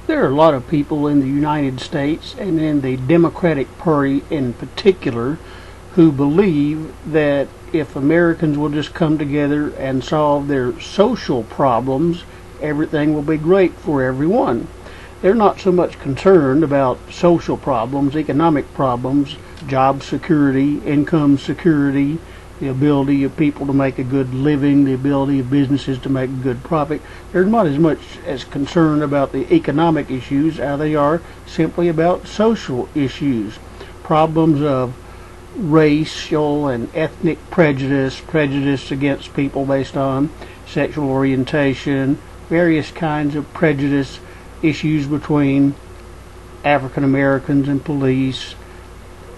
There are a lot of people in the United States and in the Democratic Party in particular who believe that if Americans will just come together and solve their social problems, everything will be great for everyone. They're not so much concerned about social problems, economic problems, job security, income security, the ability of people to make a good living, the ability of businesses to make a good profit. They're not as much as concerned about the economic issues as they are simply about social issues. Problems of racial and ethnic prejudice, prejudice against people based on sexual orientation, various kinds of prejudice, issues between African Americans and police,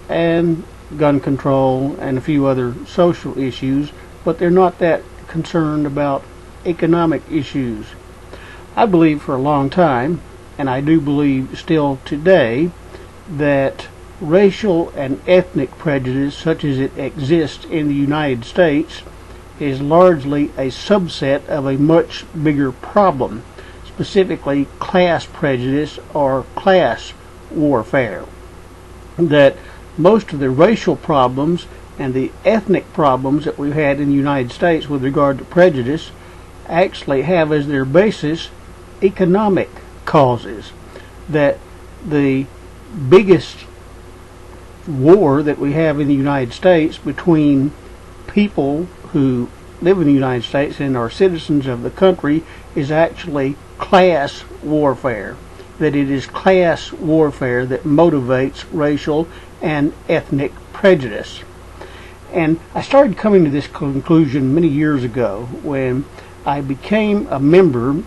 and gun control and a few other social issues, but they're not that concerned about economic issues. I believe for a long time, and I do believe still today, that racial and ethnic prejudice such as it exists in the United States is largely a subset of a much bigger problem, specifically class prejudice or class warfare. That most of the racial problems and the ethnic problems that we've had in the United States with regard to prejudice actually have as their basis economic causes. That the biggest war that we have in the United States between people who live in the United States and are citizens of the country is actually class warfare. That it is class warfare that motivates racial and ethnic prejudice. And I started coming to this conclusion many years ago when I became a member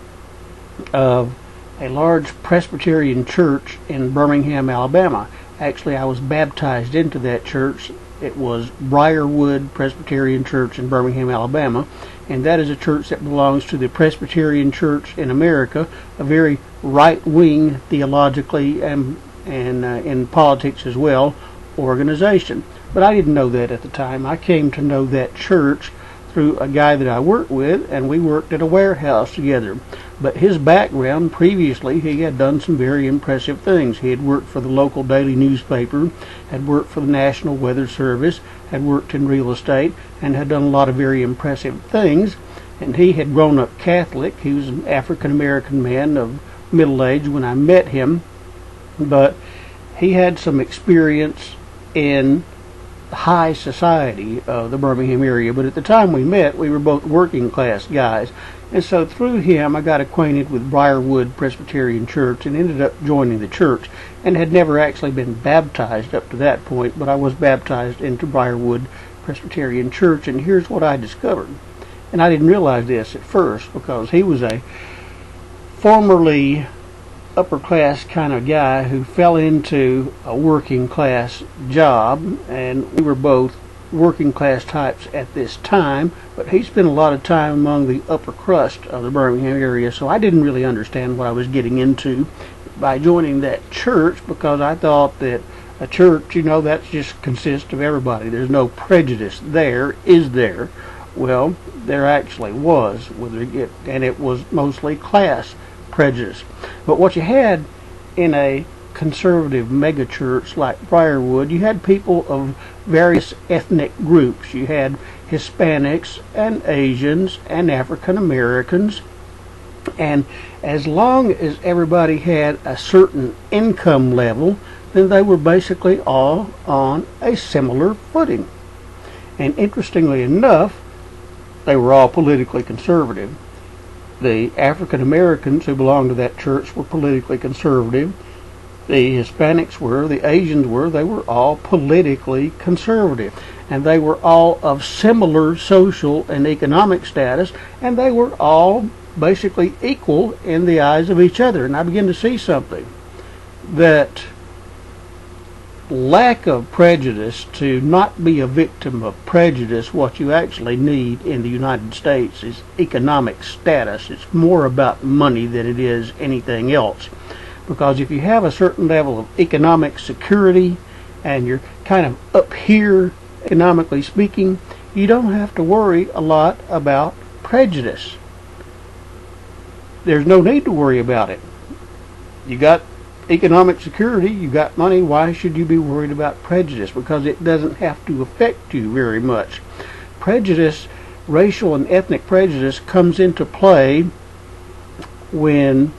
of a large Presbyterian church in Birmingham, Alabama. Actually, I was baptized into that church. It was Briarwood Presbyterian Church in Birmingham, Alabama, and that is a church that belongs to the Presbyterian Church in America, a very right-wing theologically and in politics as well organization. But I didn't know that at the time. I came to know that church through a guy that I worked with, and we worked at a warehouse together. But his background, previously, he had done some very impressive things. He had worked for the local daily newspaper, had worked for the National Weather Service, had worked in real estate, and had done a lot of very impressive things. And he had grown up Catholic. He was an African American man of middle age when I met him, but he had some experience in high society of the Birmingham area. But at the time we met, we were both working class guys. And so through him, I got acquainted with Briarwood Presbyterian Church and ended up joining the church, and had never actually been baptized up to that point, but I was baptized into Briarwood Presbyterian Church. And here's what I discovered. And I didn't realize this at first, because he was a formerly upper class kind of guy who fell into a working class job, and we were both working class types at this time, but he spent a lot of time among the upper crust of the Birmingham area, so I didn't really understand what I was getting into by joining that church, because I thought that a church, that just consists of everybody. There's no prejudice there, is there? Well, there actually was, and it was mostly class prejudice. But what you had in a conservative megachurch like Briarwood, you had people of various ethnic groups. You had Hispanics and Asians and African Americans, and as long as everybody had a certain income level, then they were basically all on a similar footing. And interestingly enough, they were all politically conservative. The African Americans who belonged to that church were politically conservative. The Hispanics were, the Asians were, they were all politically conservative. And they were all of similar social and economic status, and they were all basically equal in the eyes of each other. And I began to see something, that lack of prejudice, to not be a victim of prejudice, what you actually need in the United States is economic status. It's more about money than it is anything else. Because if you have a certain level of economic security and you're kind of up here, economically speaking, you don't have to worry a lot about prejudice. There's no need to worry about it. You got economic security, you got money, why should you be worried about prejudice? Because it doesn't have to affect you very much. Prejudice, racial and ethnic prejudice, comes into play when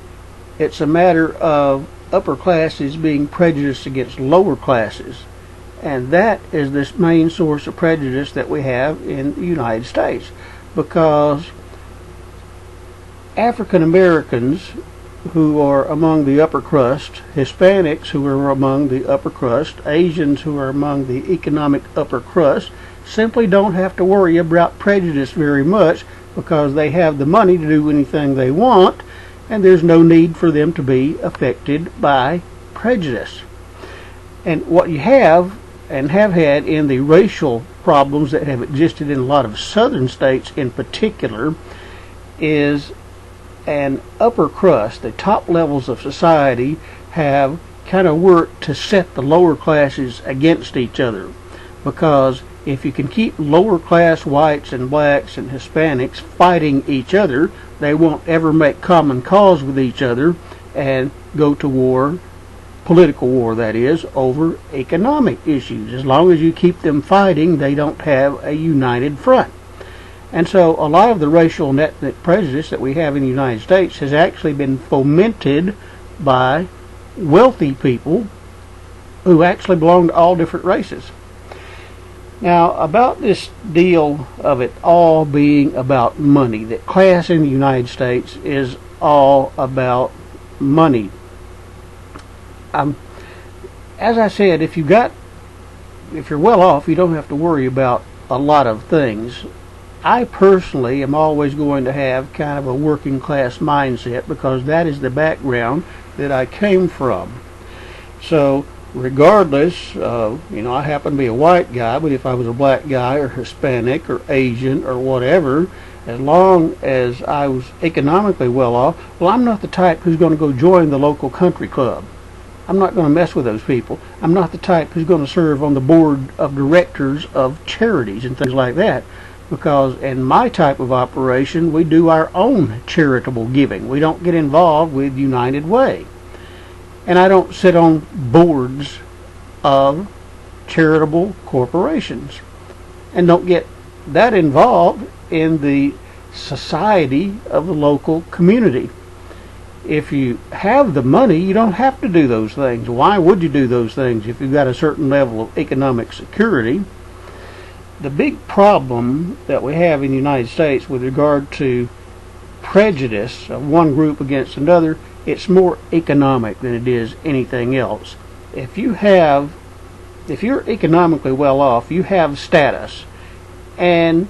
it's a matter of upper classes being prejudiced against lower classes. And that is this main source of prejudice that we have in the United States. Because African Americans who are among the upper crust, Hispanics who are among the upper crust, Asians who are among the economic upper crust, simply don't have to worry about prejudice very much because they have the money to do anything they want, and there's no need for them to be affected by prejudice. And what you have and have had in the racial problems that have existed in a lot of southern states in particular is an upper crust. The top levels of society have kind of worked to set the lower classes against each other, because if you can keep lower class whites and blacks and Hispanics fighting each other, they won't ever make common cause with each other and go to war, political war that is, over economic issues. As long as you keep them fighting, they don't have a united front. And so a lot of the racial and ethnic prejudice that we have in the United States has actually been fomented by wealthy people who actually belong to all different races. Now, about this deal of it all being about money, that class in the United States is all about money. As I said, if you're well off, you don't have to worry about a lot of things. I personally am always going to have kind of a working class mindset because that is the background that I came from. So regardless, I happen to be a white guy, but if I was a black guy or Hispanic or Asian or whatever, as long as I was economically well off, well, I'm not the type who's going to go join the local country club. I'm not going to mess with those people. I'm not the type who's going to serve on the board of directors of charities and things like that. Because in my type of operation, we do our own charitable giving. We don't get involved with United Way. And I don't sit on boards of charitable corporations. And don't get that involved in the society of the local community. If you have the money, you don't have to do those things. Why would you do those things if you've got a certain level of economic security? The big problem that we have in the United States with regard to prejudice of one group against another, it's more economic than it is anything else. If you're economically well off, you have status, and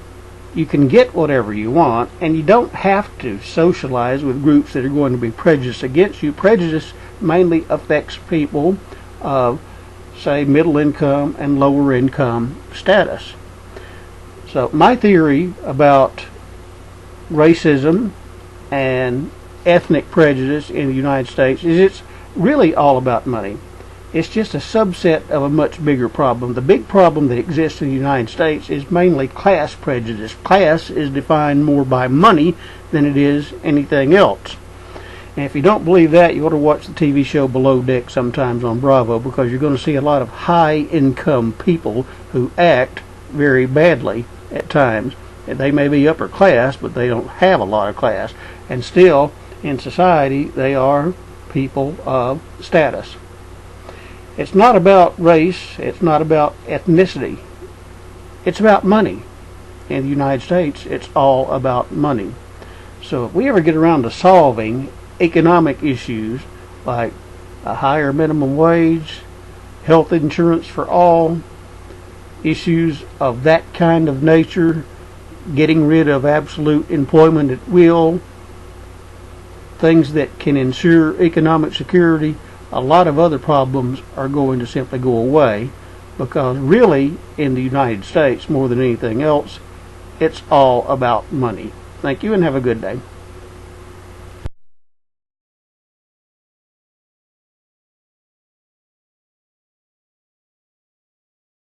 you can get whatever you want, and you don't have to socialize with groups that are going to be prejudiced against you. Prejudice mainly affects people of, say, middle income and lower income status. So my theory about racism and ethnic prejudice in the United States is it's really all about money. It's just a subset of a much bigger problem. The big problem that exists in the United States is mainly class prejudice. Class is defined more by money than it is anything else. And if you don't believe that, you ought to watch the TV show Below Deck sometimes on Bravo, because you're going to see a lot of high-income people who act very badly at times. And they may be upper class, but they don't have a lot of class. And still, in society, they are people of status. It's not about race. It's not about ethnicity. It's about money. In the United States, it's all about money. So if we ever get around to solving economic issues like a higher minimum wage, health insurance for all, issues of that kind of nature, getting rid of absolute employment at will, things that can ensure economic security, a lot of other problems are going to simply go away, because really in the United States, more than anything else, it's all about money. Thank you and have a good day.